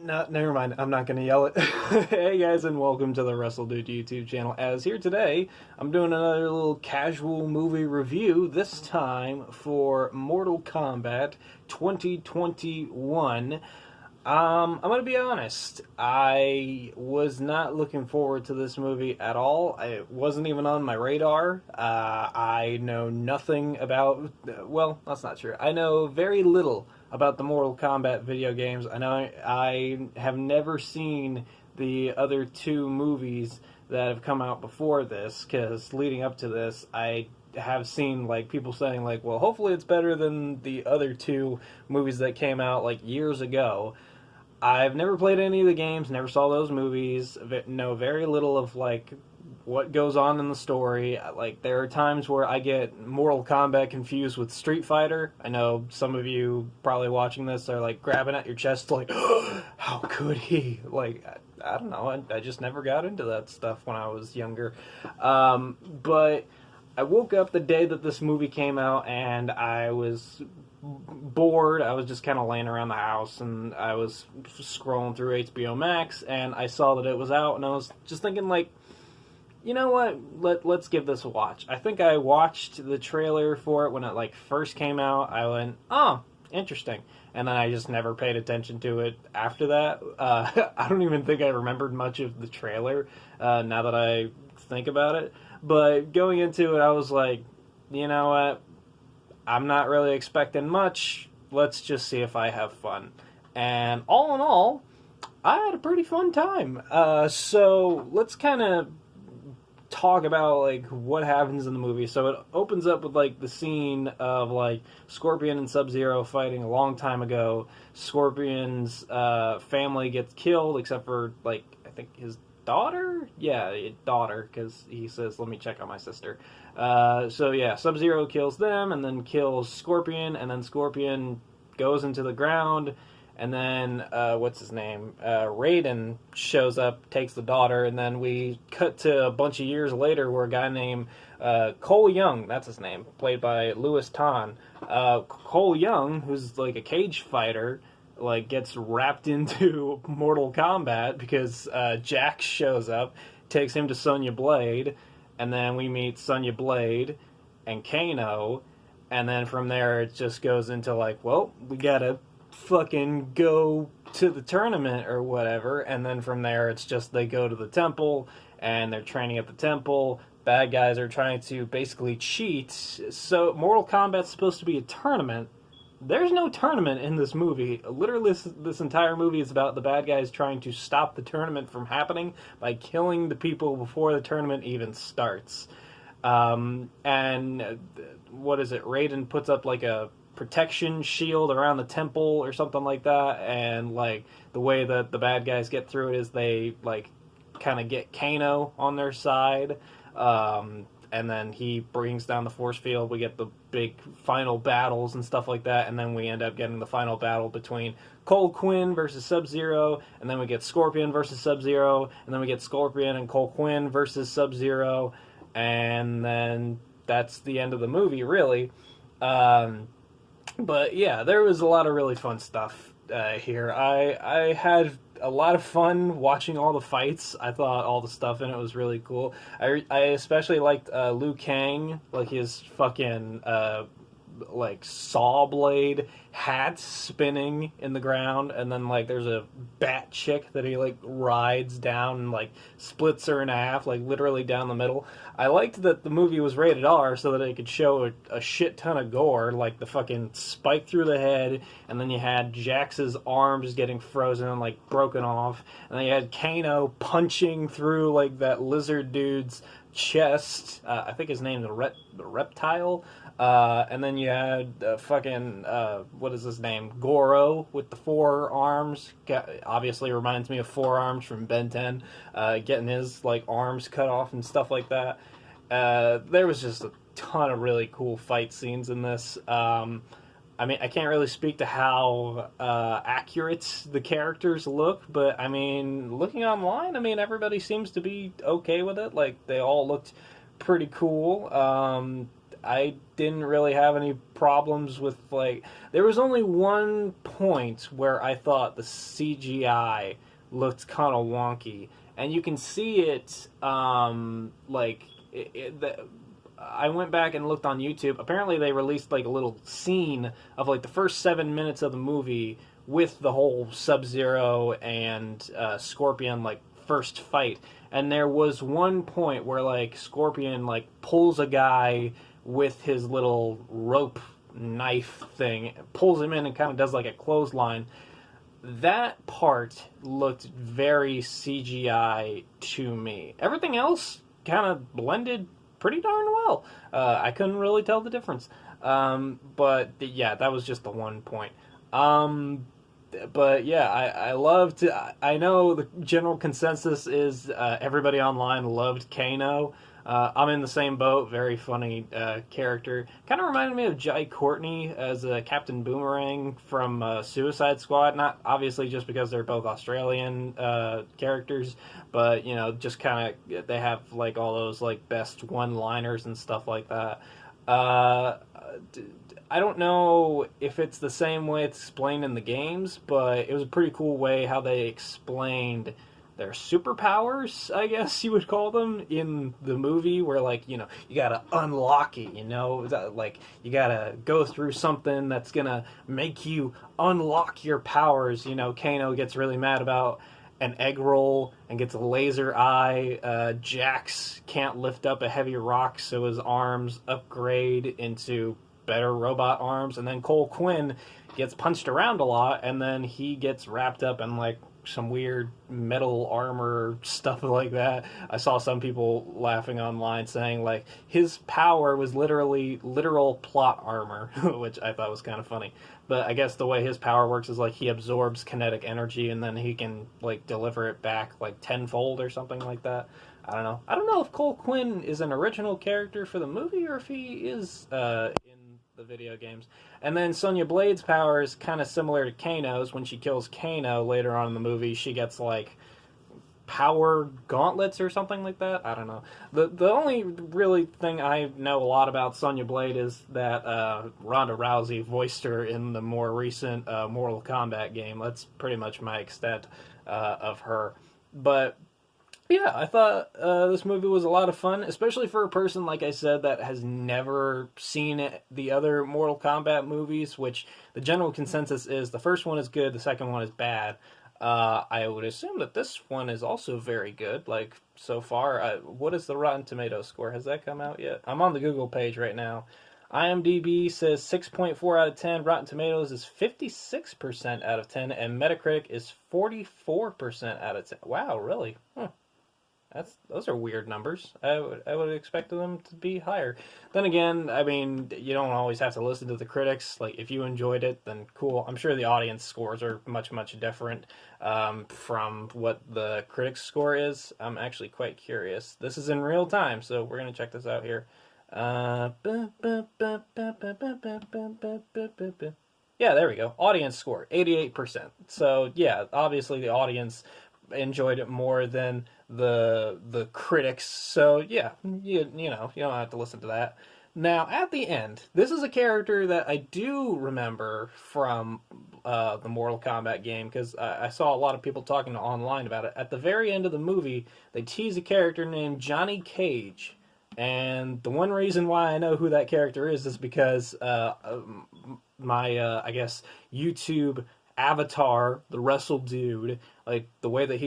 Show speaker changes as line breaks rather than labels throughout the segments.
No, never mind. I'm not gonna yell it. Hey guys, and welcome to the WrestleDude YouTube channel. As here today, I'm doing another little casual movie review. This time for Mortal Kombat 2021. I'm gonna be honest. I was not looking forward to this movie at all. It wasn't even on my radar. I know nothing about. Well, that's not true. I know very little about the Mortal Kombat video games. I know I have never seen the other two movies that have come out before this, because leading up to this, I have seen like people saying like, well, hopefully it's better than the other two movies that came out like years ago. I've never played any of the games, never saw those movies, know very little of like what goes on in the story. Like, there are times where I get Mortal Kombat confused with Street Fighter. I know some of you probably watching this are like grabbing at your chest like, oh, how could he? Like, I don't know, I just never got into that stuff when I was younger. But I woke up the day that this movie came out and I was bored. I was just kind of laying around the house and I was scrolling through HBO Max and I saw that it was out and I was just thinking like, you know what, let's give this a watch. I think I watched the trailer for it when it like first came out. I went, oh, interesting, and then I just never paid attention to it after that. I don't even think I remembered much of the trailer now that I think about it, but going into it I was like, you know what, I'm not really expecting much. Let's just see if I have fun. And all in all, I had a pretty fun time. So let's kind of talk about like what happens in the movie. So it opens up with like the scene of like Scorpion and Sub-Zero fighting a long time ago. Scorpion's family gets killed except for like, I think his daughter? Yeah, daughter, because he says, let me check on my sister. So yeah, Sub-Zero kills them and then kills Scorpion, and then Scorpion goes into the ground, and then what's his name? Raiden shows up, takes the daughter, and then we cut to a bunch of years later where a guy named Cole Young, that's his name, played by Louis Tan. Cole Young, who's like a cage fighter, like gets wrapped into Mortal Kombat because Jax shows up, takes him to Sonya Blade, and then we meet Sonya Blade and Kano, and then from there it just goes into like, well, we gotta fucking go to the tournament or whatever, and then from there it's just they go to the temple and they're training at the temple. Bad guys are trying to basically cheat. So Mortal Kombat's supposed to be a tournament. There's no tournament in this movie. Literally, this entire movie is about the bad guys trying to stop the tournament from happening by killing the people before the tournament even starts. And what is it? Raiden puts up like a protection shield around the temple or something like that, and like the way that the bad guys get through it is they like kind of get Kano on their side. And then he brings down the force field. We get the big final battles and stuff like that, and then we end up getting the final battle between Cole Quinn versus Sub-Zero, and then we get Scorpion versus Sub-Zero, and then we get Scorpion and Cole Quinn versus Sub-Zero, and then that's the end of the movie, really. But yeah, there was a lot of really fun stuff here. I had a lot of fun watching all the fights. I thought all the stuff in it was really cool. I especially liked Liu Kang, like his fucking like saw blade hat spinning in the ground, and then like there's a bat chick that he like rides down and like splits her in half, like literally down the middle. I liked that the movie was rated R so that it could show a shit ton of gore, like the fucking spike through the head, and then you had Jax's arms getting frozen and like broken off, and then you had Kano punching through like that lizard dude's chest. I think his name's Reptile. And then you had fucking, what is his name? Goro with the four arms. Obviously reminds me of Forearms from Ben 10. Getting his like arms cut off and stuff like that. There was just a ton of really cool fight scenes in this. I mean, I can't really speak to how accurate the characters look, but I mean, looking online, I mean, everybody seems to be okay with it. Like, they all looked pretty cool. I didn't really have any problems with, like, there was only one point where I thought the CGI looked kind of wonky, and you can see it, I went back and looked on YouTube. Apparently they released like a little scene of like the first 7 minutes of the movie with the whole Sub-Zero and Scorpion like first fight, and there was one point where like Scorpion like pulls a guy with his little rope knife thing, pulls him in and kind of does like a clothesline. That part looked very CGI to me. Everything else kind of blended pretty darn well. I couldn't really tell the difference. But yeah, that was just the one point. But yeah, I loved. I know the general consensus is everybody online loved Kano. I'm in the same boat. Very funny character. Kind of reminded me of Jai Courtney as Captain Boomerang from Suicide Squad. Not obviously just because they're both Australian characters, but you know, just kind of they have like all those like best one-liners and stuff like that. I don't know if it's the same way it's explained in the games, but it was a pretty cool way how they explained their superpowers, I guess you would call them, in the movie, where, like, you know, you gotta unlock it, you know, like, you gotta go through something that's gonna make you unlock your powers. You know, Kano gets really mad about an egg roll and gets a laser eye. Jax can't lift up a heavy rock, so his arms upgrade into better robot arms, and then Cole Quinn gets punched around a lot, and then he gets wrapped up in like some weird metal armor stuff like that. I saw some people laughing online saying like his power was literally literal plot armor, which I thought was kind of funny. But I guess the way his power works is like he absorbs kinetic energy and then he can like deliver it back like tenfold or something like that. I don't know. I don't know if Cole Quinn is an original character for the movie or if he is in the video games. And then Sonya Blade's power is kind of similar to Kano's. When she kills Kano later on in the movie, she gets like power gauntlets or something like that. I don't know. The only really thing I know a lot about Sonya Blade is that Ronda Rousey voiced her in the more recent Mortal Kombat game. That's pretty much my extent of her. But yeah, I thought this movie was a lot of fun, especially for a person, like I said, that has never seen the other Mortal Kombat movies, which the general consensus is the first one is good, the second one is bad. I would assume that this one is also very good, like, so far. What is the Rotten Tomatoes score? Has that come out yet? I'm on the Google page right now. IMDb says 6.4 out of 10. Rotten Tomatoes is 56% out of 10, and Metacritic is 44% out of 10. Wow, really? Huh. Those are weird numbers. I would expect them to be higher. Then again, I mean, you don't always have to listen to the critics. Like, if you enjoyed it, then cool. I'm sure the audience scores are much, much different from what the critics score is. I'm actually quite curious. This is in real time, so we're going to check this out here. Yeah, there we go. Audience score, 88%. So, yeah, obviously the audience enjoyed it more than the critics. So, yeah, you know, you don't have to listen to that. Now, at the end, this is a character that I do remember from the Mortal Kombat game, because I saw a lot of people talking online about it. At the very end of the movie, they tease a character named Johnny Cage. And the one reason why I know who that character is because my, I guess, YouTube avatar, the Wrestle Dude, like the way that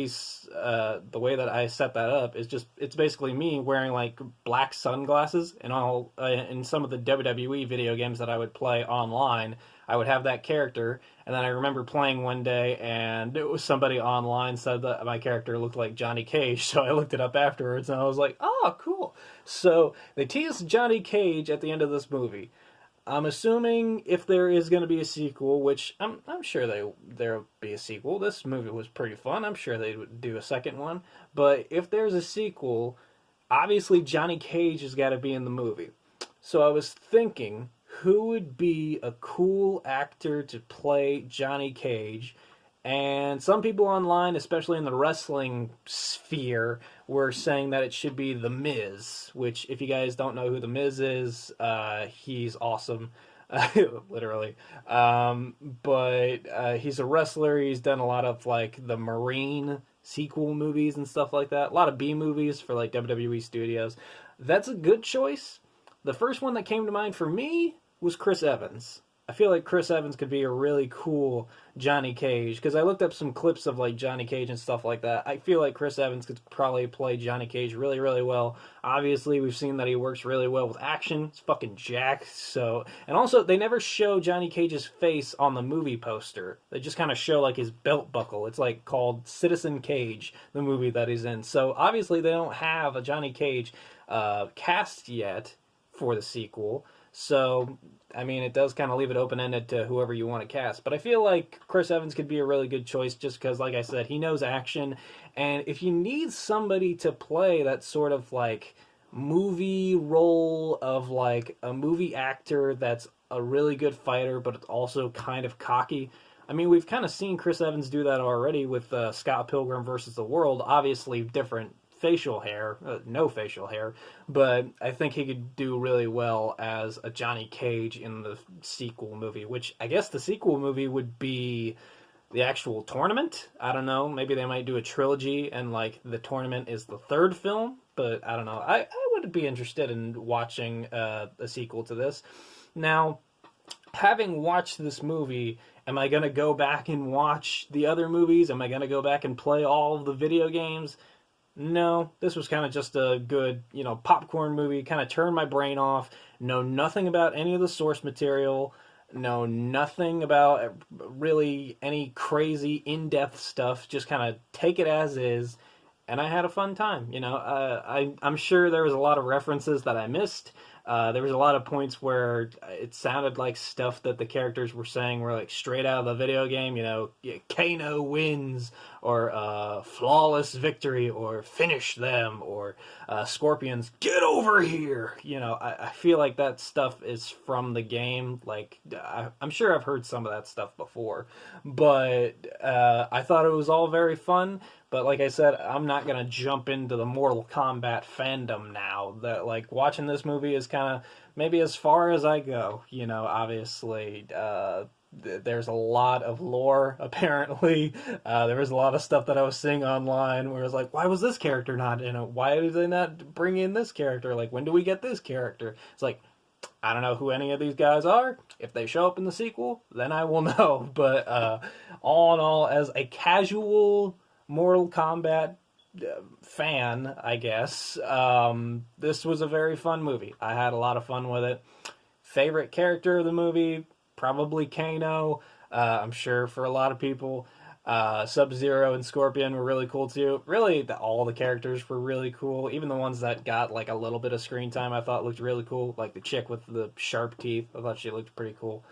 the way that I set that up is just, it's basically me wearing like black sunglasses, and all in some of the WWE video games that I would play online, I would have that character. And then I remember playing one day, and it was somebody online said that my character looked like Johnny Cage, so I looked it up afterwards, and I was like, oh, cool. So they teased Johnny Cage at the end of this movie. I'm assuming if there is going to be a sequel, which I'm sure there'll be a sequel. This movie was pretty fun. I'm sure they would do a second one. But if there's a sequel, obviously Johnny Cage has got to be in the movie. So I was thinking, who would be a cool actor to play Johnny Cage? And some people online, especially in the wrestling sphere, were saying that it should be The Miz, which, if you guys don't know who The Miz is, he's awesome. Literally. But he's a wrestler. He's done a lot of, like, the Marine sequel movies and stuff like that. A lot of B movies for, like, WWE Studios. That's a good choice. The first one that came to mind for me was Chris Evans. I feel like Chris Evans could be a really cool Johnny Cage, because I looked up some clips of like Johnny Cage and stuff like that. I feel like Chris Evans could probably play Johnny Cage really, really well. Obviously, we've seen that he works really well with action. It's fucking jacked. So, and also, they never show Johnny Cage's face on the movie poster. They just kind of show like his belt buckle. It's like called Citizen Cage, the movie that he's in. So obviously, they don't have a Johnny Cage cast yet for the sequel. So, I mean, it does kind of leave it open-ended to whoever you want to cast. But I feel like Chris Evans could be a really good choice just because, like I said, he knows action. And if you need somebody to play that sort of, like, movie role of, like, a movie actor that's a really good fighter but also kind of cocky, I mean, we've kind of seen Chris Evans do that already with Scott Pilgrim versus the World. Obviously, different facial hair, no facial hair, but I think he could do really well as a Johnny Cage in the sequel movie, which I guess the sequel movie would be the actual tournament. I don't know, maybe they might do a trilogy and like the tournament is the third film, but I don't know. I would be interested in watching a sequel to this. Now, having watched this movie, am I going to go back and watch the other movies? Am I going to go back and play all of the video games? No, this was kind of just a good, popcorn movie, kind of turn my brain off, know nothing about any of the source material, know nothing about really any crazy in-depth stuff, just kind of take it as is, and I had a fun time, I'm sure there was a lot of references that I missed. There was a lot of points where it sounded like stuff that the characters were saying were like straight out of the video game, Kano wins, or flawless victory, or finish them, or Scorpions, get over here. I feel like that stuff is from the game. Like, I'm sure I've heard some of that stuff before, but I thought it was all very fun. But like I said, I'm not going to jump into the Mortal Kombat fandom now. That, like, watching this movie is kind of maybe as far as I go. Obviously, there's a lot of lore, apparently. There was a lot of stuff that I was seeing online where I was like, why was this character not in it? Why did they not bring in this character? Like, when do we get this character? It's like, I don't know who any of these guys are. If they show up in the sequel, then I will know. But all in all, as a casual Mortal Kombat fan, I guess, this was a very fun movie. I had a lot of fun with it. Favorite character of the movie, probably Kano. I'm sure for a lot of people, Sub-Zero and Scorpion were really cool too. Really, all the characters were really cool. Even the ones that got like a little bit of screen time, I thought looked really cool. Like the chick with the sharp teeth, I thought she looked pretty cool.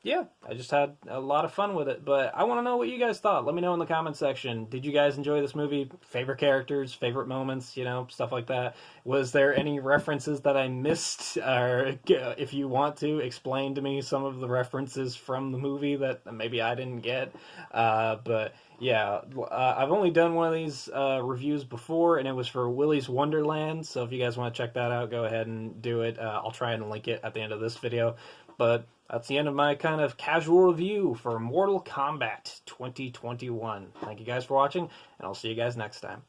Yeah, I just had a lot of fun with it, but I want to know what you guys thought. Let me know in the comment section. Did you guys enjoy this movie? Favorite characters, favorite moments, stuff like that. Was there any references that I missed? Or if you want to, explain to me some of the references from the movie that maybe I didn't get. But yeah, I've only done one of these reviews before, and it was for Willy's Wonderland, so if you guys want to check that out, go ahead and do it. I'll try and link it at the end of this video. But that's the end of my kind of casual review for Mortal Kombat 2021. Thank you guys for watching, and I'll see you guys next time.